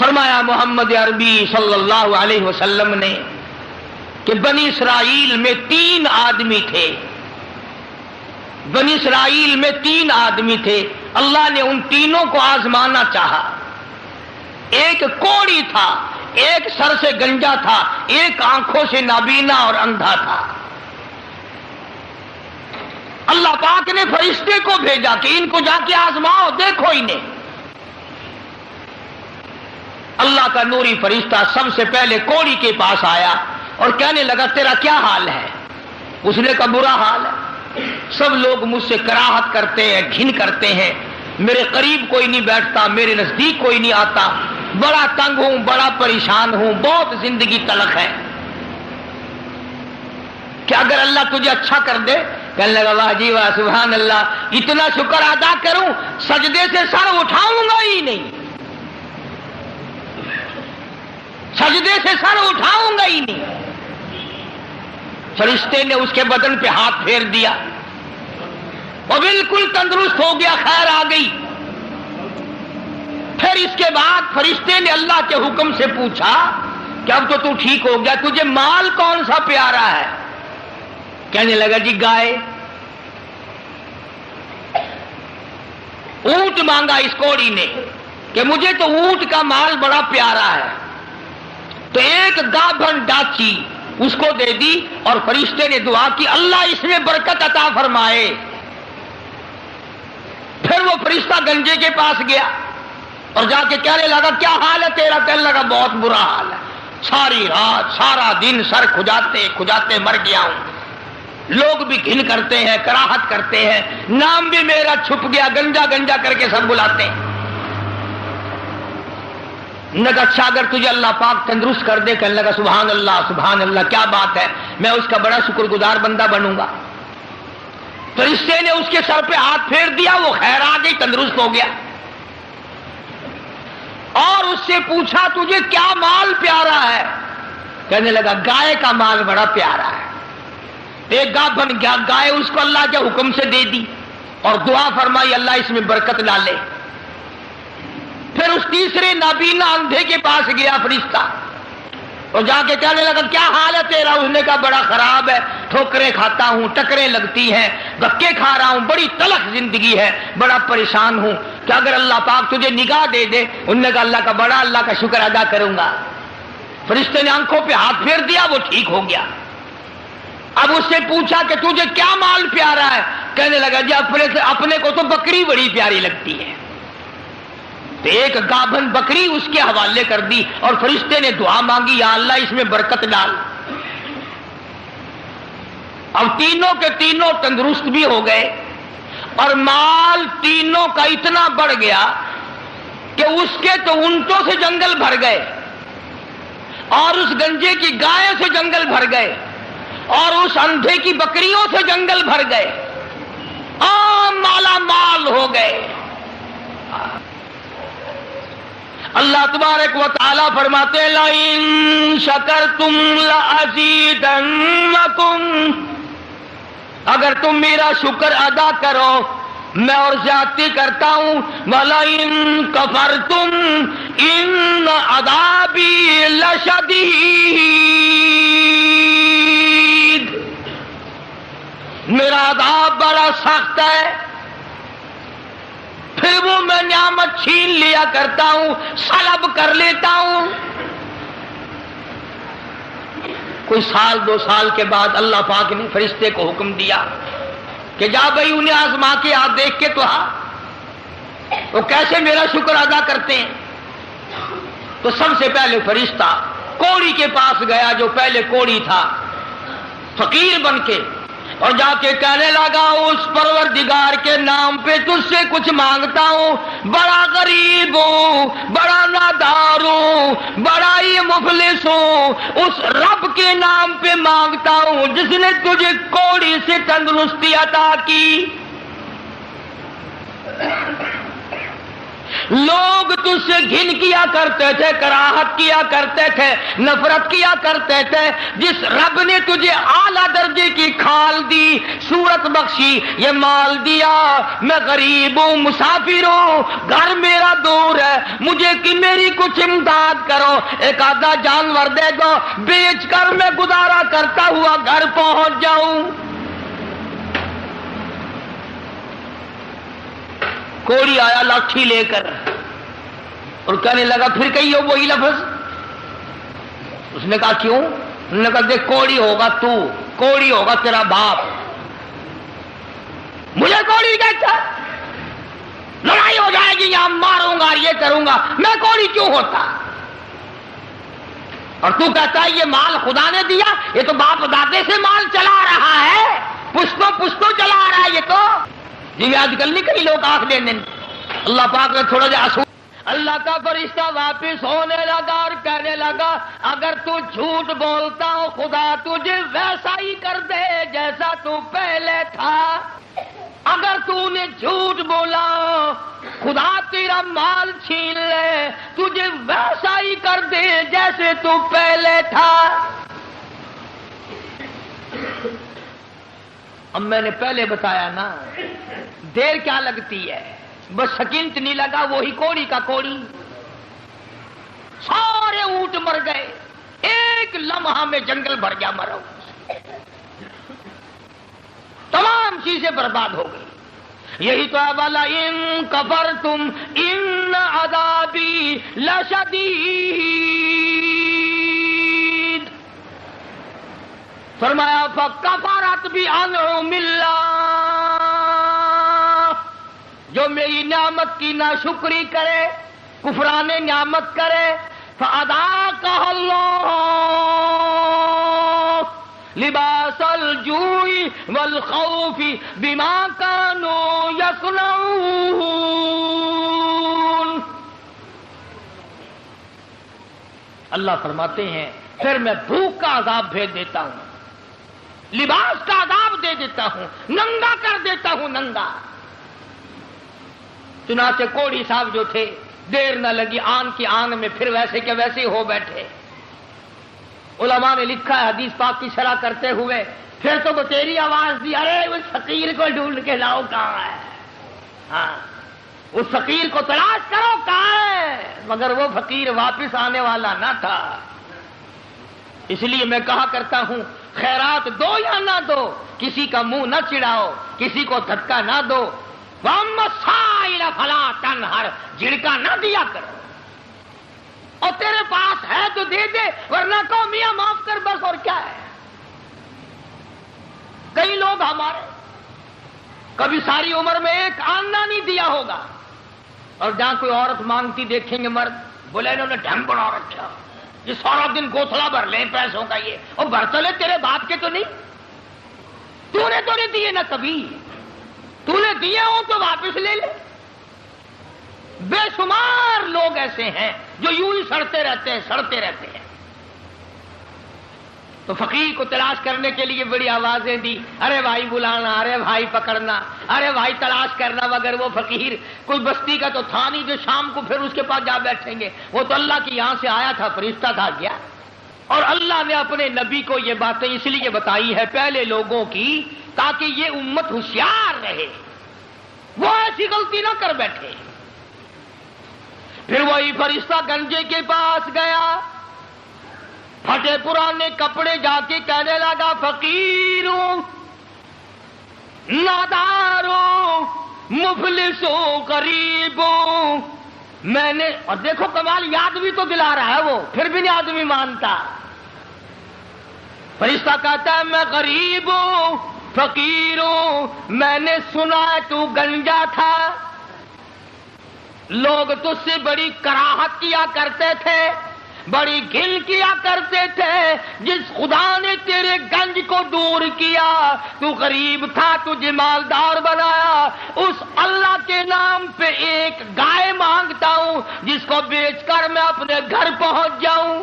فرمایا محمد عربی صلی اللہ علیہ وسلم نے کہ بنی اسرائیل میں 3 آدمی تھے، بنی اسرائیل میں 3 آدمی تھے، اللہ نے ان تینوں کو آزمانا چاہا۔ ایک کوڑی تھا، ایک سر سے گنجا تھا، ایک آنکھوں سے نابینا اور اندھا تھا۔ اللہ پاک نے فرشتے کو بھیجا کہ ان کو جا کے آزماؤ، دیکھو انہیں۔ اللہ کا نوری فرشتہ سب سے پہلے کوڑی کے پاس آیا اور کہنے لگا تیرا کیا حال ہے؟ اس نے کہا برا حال ہے، سب لوگ مجھ سے کراہت کرتے ہیں، گھن کرتے ہیں، میرے قریب کوئی نہیں بیٹھتا، میرے نزدیک کوئی نہیں آتا، بڑا تنگ ہوں، بڑا پریشان ہوں، بہت زندگی تلخ ہے، کہ اگر اللہ تجھے اچھا کر دے۔ کہنے لگا واہ جی واہ، سبحان اللہ، اتنا شکر ادا کروں سجدے سے سر اٹھاؤں گا ہی نہیں، سجدے سے سر اٹھاؤں گا ہی نہیں۔ فرشتے نے اس کے بدن پہ ہاتھ پھیر دیا، وہ بالکل تندرست ہو گیا، خیر آ گئی۔ پھر اس کے بعد فرشتے نے اللہ کے حکم سے پوچھا کہ اب تو ٹھیک ہو گیا، تجھے مال کون سا پیارا ہے؟ کہنے لگا جی گائے۔ اونٹ مانگا اس کوڑی نے کہ مجھے تو اونٹ کا مال بڑا پیارا ہے، تو ایک گابھن ڈاچی اس کو دے دی، اور فرشتے نے دعا کی اللہ اس میں برکت عطا فرمائے۔ پھر وہ فرشتہ گنجے کے پاس گیا اور جا کے کہنے لگا کیا حال ہے تیرا؟ کہنے لگا بہت برا حال ہے، ساری رات سارا دن سر کھجاتے کھجاتے مر گیا ہوں، لوگ بھی گھن کرتے ہیں، کراہت کرتے ہیں، نام بھی میرا چھپ گیا، گنجا گنجا کر کے سب بلاتے ہیں۔ نگا اچھا اگر تجھے اللہ پاک تندرست کر دے، کہنے لگا سبحان اللہ سبحان اللہ، کیا بات ہے، میں اس کا بڑا شکر گزار بندہ بنوں گا۔ فرشتے نے اس کے سر پہ ہاتھ پھیر دیا، وہ خیر آ گئی، تندرست ہو گیا۔ اور اس سے پوچھا تجھے کیا مال پیارا ہے؟ کہنے لگا گائے کا مال بڑا پیارا ہے۔ ایک گابھن گائے اس کو اللہ کے حکم سے دے دی اور دعا فرمائی اللہ اس میں برکت ڈالے۔ پھر اس تیسرے نابینا اندھے کے پاس گیا فرشتہ اور جا کے کہنے لگا کیا حال ہے تیرا؟ اس نے کہا بڑا خراب ہے، ٹھوکریں کھاتا ہوں، ٹکریں لگتی ہیں، دھکے کھا رہا ہوں، بڑی تلخ زندگی ہے، بڑا پریشان ہوں، کہ اگر اللہ پاک تجھے نگاہ دے دے۔ انہوں نے کہا اللہ کا شکر ادا کروں گا۔ فرشتے نے آنکھوں پہ ہاتھ پھیر دیا، وہ ٹھیک ہو گیا۔ اب اس سے پوچھا کہ تجھے کیا مال پیارا ہے؟ کہنے لگا جی اپنے کو تو بکری بڑی پیاری لگتی ہے۔ تو ایک گابھن بکری اس کے حوالے کر دی اور فرشتے نے دعا مانگی یا اللہ اس میں برکت ڈال۔ اب تینوں کے تینوں تندرست بھی ہو گئے اور مال تینوں کا اتنا بڑھ گیا کہ اس کے تو اونٹوں سے جنگل بھر گئے اور اس گنجے کی گائے سے جنگل بھر گئے اور اس اندھے کی بکریوں سے جنگل بھر گئے، مالا مال ہو گئے۔ اللہ تبارک و تعالی فرماتے ہیں لَئِن شَكَرْتُمْ لَأَزِيدَنَّكُمْ، اگر تم میرا شکر ادا کرو میں اور زیادتی کرتا ہوں، وَلَئِن كَفَرْتُمْ إِنَّ عَذَابِي لَشَدِيدٌ، میرا عذاب بڑا سخت ہے۔ پھر وہ میں نعمت چھین لیا کرتا ہوں، سلب کر لیتا ہوں۔ کوئی سال 2 سال کے بعد اللہ پاک نے فرشتے کو حکم دیا کہ جا بھائی انہیں آزما کے آپ دیکھ کے تو وہ کیسے میرا شکر ادا کرتے ہیں۔ تو سب سے پہلے فرشتہ کوڑی کے پاس گیا جو پہلے کوڑی تھا، فقیر بن کے، اور جا کے کہنے لگا اس پروردگار کے نام پہ تجھ سے کچھ مانگتا ہوں، بڑا غریب ہوں، بڑا نادار ہوں، بڑا ہی مفلس ہوں، اس رب کے نام پہ مانگتا ہوں جس نے تجھے کوڑی سے تندرستی عطا کی۔ لوگ تجھ سے گھن کیا کرتے تھے، کراہت کیا کرتے تھے، نفرت کیا کرتے تھے۔ جس رب نے تجھے اعلیٰ درجے کی کھال دی، صورت بخشی، یہ مال دیا، میں غریب ہوں، مسافر ہوں، گھر میرا دور ہے، مجھے کہ میری کچھ امداد کرو، ایک آدھا جانور دے دو، بیچ کر میں گزارا کرتا ہوا گھر پہنچ جاؤں۔ کوڑی آیا لاٹھی لے کر اور کہنے لگا پھر کہیے وہی لفظ۔ اس نے کہا کیوں؟ انہوں نے کہا دیکھ کوڑی ہوگا تو، کوڑی ہوگا تیرا باپ، مجھے کوڑی کہتا، لڑائی ہو جائے گی یہاں، ماروں گا یہ کروں گا، میں کوڑی کیوں ہوتا؟ اور تو کہتا ہے یہ مال خدا نے دیا، یہ تو باپ دادے سے مال چلا رہا ہے، پشتوں چلا رہا ہے یہ تو۔ جی آج کل نہیں کئی لوگ آنکھ دینے، اللہ پاک نے تھوڑا جا آسو۔ اللہ کا فرشتہ واپس ہونے لگا اور کہنے لگا اگر تو جھوٹ بولتا ہو خدا تجھے ویسا ہی کر دے جیسا تو پہلے تھا۔ اگر تو نے جھوٹ بولا خدا تیرا مال چھین لے، تجھے ویسا ہی کر دے جیسے تو پہلے تھا۔ اب میں نے پہلے بتایا نا، دیر کیا لگتی ہے، بس سکینت نہیں لگا، وہی کوڑی کا کوڑی، سارے اونٹ مر گئے، ایک لمحہ میں جنگل بھر گیا مرو، تمام چیزیں برباد ہو گئی۔ یہی تو ہے والا ان کفرتم ان عذابی لشدید، فرمایا فکفرت بانعم اللہ، جو میری نعمت کی ناشکری کرے، کفران نعمت کرے، فَأَذَاقَهَا اللَّهُ لِبَاسَ الْجُوعِ وَالْخَوْفِ بِمَا كَانُوا يَصْنَعُونَ۔ اللہ فرماتے ہیں پھر میں بھوک کا عذاب بھیج دیتا ہوں، لباس کا عذاب دے دیتا ہوں، ننگا کر دیتا ہوں، ننگا۔ چنانچہ کوڑی صاحب جو تھے دیر نہ لگی، آن کی آن میں پھر ویسے کے ویسے ہو بیٹھے۔ علماء نے لکھا ہے حدیث پاک کی شرح کرتے ہوئے، پھر تو بتیری آواز دی، ارے اس فقیر کو ڈھونڈ کے لاؤ کہاں ہے، ہاں اس فقیر کو تلاش کرو کہاں ہے، مگر وہ فقیر واپس آنے والا نہ تھا۔ اس لیے میں کہا کرتا ہوں خیرات دو یا نہ دو، کسی کا منہ نہ چڑھاؤ، کسی کو دھکا نہ دو، وَأَمَّا السَّائِلَ فَلَا تَنْهَرْ، جھڑکا نہ دیا کرو، اور تیرے پاس ہے تو دے دے، ورنہ کہو میاں معاف کر بس، اور کیا ہے۔ کئی لوگ ہمارے کبھی ساری عمر میں ایک آنا نہیں دیا ہوگا، اور جہاں کوئی عورت مانگتی دیکھیں گے مرد، بولے انہوں نے ڈھنگ بنا رکھا، یہ سارا دن گوتھلا بھر لیں پیسوں کا، یہ اور برتلے تیرے باپ کے تو نہیں، تو نے تو نہیں دیے نہ کبھی، تو نے دیے ہوں تو واپس لے لے۔ بے شمار لوگ ایسے ہیں جو یوں ہی سڑتے رہتے ہیں۔ تو فقیر کو تلاش کرنے کے لیے بڑی آوازیں دی، ارے بھائی بلانا، ارے بھائی پکڑنا، ارے بھائی تلاش کرنا، مگر وہ فقیر کوئی بستی کا تو تھا نہیں جو شام کو پھر اس کے پاس جا بیٹھیں گے، وہ تو اللہ کی یہاں سے آیا تھا، فرشتہ تھا گیا۔ اور اللہ نے اپنے نبی کو یہ باتیں اس لیے بتائی ہے پہلے لوگوں کی، تاکہ یہ امت ہوشیار رہے، وہ ایسی غلطی نہ کر بیٹھے۔ پھر وہی فرشتہ گنجے کے پاس گیا، پھٹے پرانے کپڑے جا کے کہنے لگا فقیروں، ناداروں، مفلسوں، غریبوں، میں نے، اور دیکھو کمال، یاد بھی تو دلا رہا ہے وہ، پھر بھی نہیں آدمی مانتا۔ فرشتہ کہتا ہے میں غریب ہوں، فقیر ہوں، میں نے سنا تو گنجا تھا، لوگ تجھ سے بڑی کراہت کیا کرتے تھے، بڑی گھن کیا کرتے تھے، جس خدا نے تیرے گنج کو دور کیا، تو غریب تھا، تجھے مالدار بنایا، اس اللہ کے نام پہ ایک گائے مانگتا ہوں جس کو بیچ کر میں اپنے گھر پہنچ جاؤں۔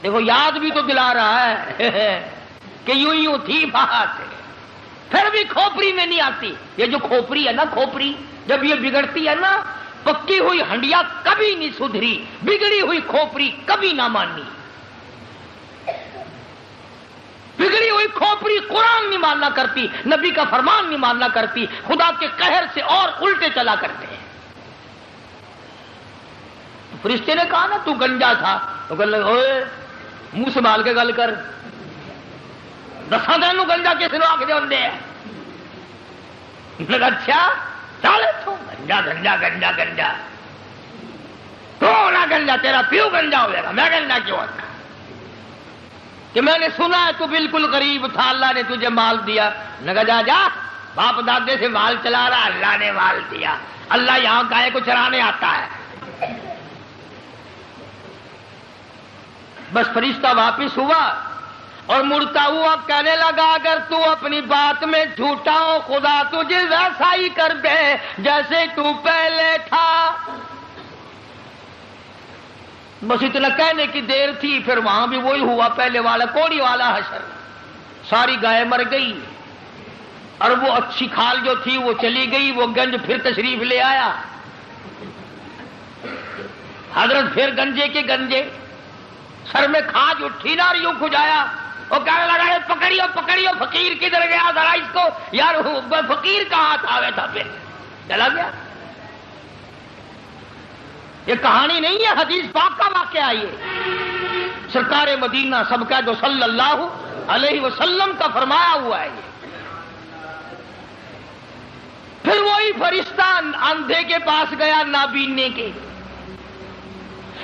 دیکھو یاد بھی تو دلا رہا ہے کہ یوں تھی بات، پھر بھی کھوپری میں نہیں آتی. یہ جو کھوپری ہے نا، کھوپری جب یہ بگڑتی ہے نا، پکی ہوئی ہنڈیا کبھی نہیں سدھری، بگڑی ہوئی کھوپری کبھی نہ مانی. بگڑی ہوئی کھوپری قرآن نہیں ماننا کرتی، نبی کا فرمان نہیں ماننا کرتی، خدا کے قہر سے اور الٹے چلا کرتے ہیں. فرشتے نے کہا نا تو گنجا تھا، تو کہنے لگا اوئے منہ سنبھال کے گل کر، دساں تینوں گنجا کس نے آکھ دے ہوندے ہیں. لگا اچھا چل تو گنجا گنجا گنجا گنجا، تو نہ گنجا، تیرا پیو گنجا ہوئے گا، میں گنجا کیوں ہوتا کہ میں نے سنا ہے تو بالکل غریب تھا، اللہ نے تجھے مال دیا. لگا جا جا، باپ دادے سے مال چلا رہا، اللہ نے مال دیا. اللہ یہاں گائے کو چرانے آتا ہے. بس فرشتہ واپس ہوا اور مڑتا ہوا کہنے لگا اگر تو اپنی بات میں جھوٹا ہو خدا تجھے ویسا ہی کر دے جیسے تو پہلے تھا. بس اتنا کہنے کی دیر تھی، پھر وہاں بھی وہی ہوا پہلے والا کوڑی والا حشر. ساری گائے مر گئی اور وہ اچھی کھال جو تھی وہ چلی گئی. وہ گنج پھر تشریف لے آیا. حضرت پھر گنجے کے گنجے، سر میں کھاج اٹھی نا، یوں کھجایا. وہ کہنے لگا پکڑیو پکڑیو، فقیر کدھر گیا ذرا اس کو. یار فقیر کہاں تھا؟ تھا پھر چلا گیا. یہ کہانی نہیں ہے، حدیث پاک کا واقعہ. یہ سرکار مدینہ سب کا جو صلی اللہ علیہ وسلم کا فرمایا ہوا ہے. پھر وہی فرشتہ اندھے کے پاس گیا، نابینے کے،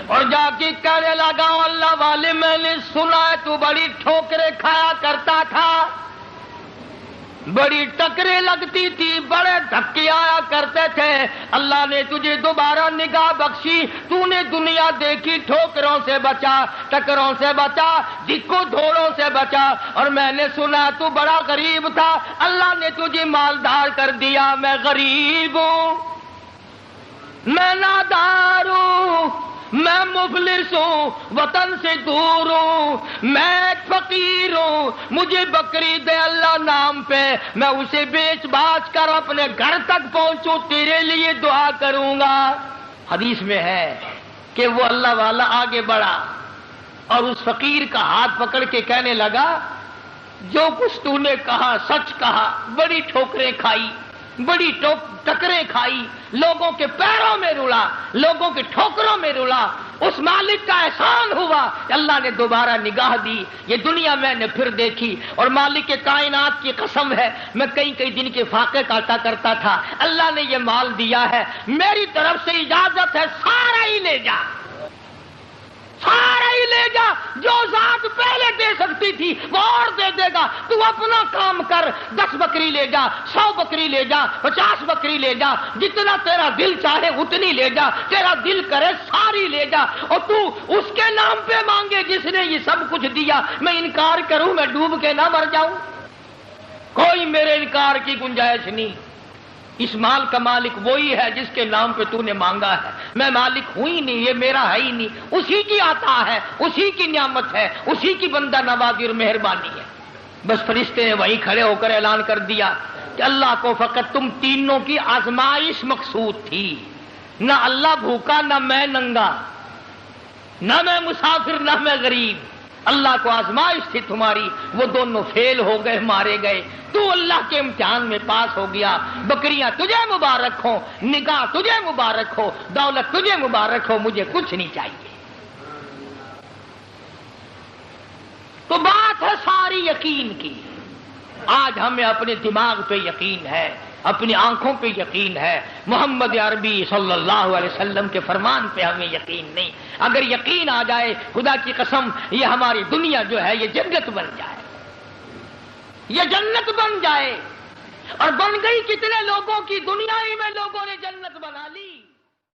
اور جا کے کہنے لگا اللہ والے میں نے سنا ہے تو بڑی ٹھوکریں کھایا کرتا تھا، بڑی ٹکریں لگتی تھی، بڑے دھکے آیا کرتے تھے. اللہ نے تجھے دوبارہ نگاہ بخشی، تو نے دنیا دیکھی، ٹھوکروں سے بچا، ٹکروں سے بچا، دکوں دھوڑوں سے بچا. اور میں نے سنا تو بڑا غریب تھا، اللہ نے تجھے مالدار کر دیا. میں غریب ہوں، میں نادار ہوں، میں مفلس ہوں، وطن سے دور ہوں، میں فقیر ہوں. مجھے بکری دے اللہ نام پہ، میں اسے بیچ باچ کر اپنے گھر تک پہنچوں، تیرے لیے دعا کروں گا. حدیث میں ہے کہ وہ اللہ والا آگے بڑھا اور اس فقیر کا ہاتھ پکڑ کے کہنے لگا جو کچھ تو نے کہا سچ کہا. بڑی ٹھوکریں کھائی، بڑی ٹکریں کھائی، لوگوں کے پیروں میں رلا، لوگوں کے ٹھوکروں میں رلا. اس مالک کا احسان ہوا کہ اللہ نے دوبارہ نگاہ دی. یہ دنیا میں نے پھر دیکھی، اور مالک کے کائنات کی قسم ہے میں کئی دن کے فاقے کاٹا کرتا تھا. اللہ نے یہ مال دیا ہے، میری طرف سے اجازت ہے سارا ہی لے جا، سارا ہی لے جا. جو ذات پہلے دے سکتی تھی وہ اور دے دے گا. تو اپنا کام کر، 10 بکری لے جا، 100 بکری لے جا، 50 بکری لے جا، جتنا تیرا دل چاہے اتنی لے جا، تیرا دل کرے ساری لے جا. اور تو اس کے نام پہ مانگے جس نے یہ سب کچھ دیا. میں انکار کروں، میں ڈوب کے نہ مر جاؤں؟ کوئی میرے انکار کی گنجائش نہیں. اس مال کا مالک وہی ہے جس کے نام پہ تو نے مانگا ہے. میں مالک ہوں ہی نہیں، یہ میرا ہے ہی نہیں. اسی کی عطا ہے، اسی کی نعمت ہے، اسی کی بندہ نوازی اور مہربانی ہے. بس فرشتے نے وہیں کھڑے ہو کر اعلان کر دیا کہ اللہ کو فقط تم تینوں کی آزمائش مقصود تھی. نہ اللہ بھوکا، نہ میں ننگا، نہ میں مسافر، نہ میں غریب. اللہ کو آزمائش تھی تمہاری، وہ دونوں فیل ہو گئے، مارے گئے. تو اللہ کے امتحان میں پاس ہو گیا. بکریاں تجھے مبارک ہو، نگاہ تجھے مبارک ہو، دولت تجھے مبارک ہو، مجھے کچھ نہیں چاہیے. تو بات ہے ساری یقین کی. آج ہمیں اپنے دماغ پہ یقین ہے، اپنی آنکھوں پہ یقین ہے، محمد عربی صلی اللہ علیہ وسلم کے فرمان پہ ہمیں یقین نہیں. اگر یقین آ جائے خدا کی قسم یہ ہماری دنیا جو ہے یہ جنت بن جائے، یہ جنت بن جائے. اور بن گئی کتنے لوگوں کی، دنیا ہی میں لوگوں نے جنت بنا لی.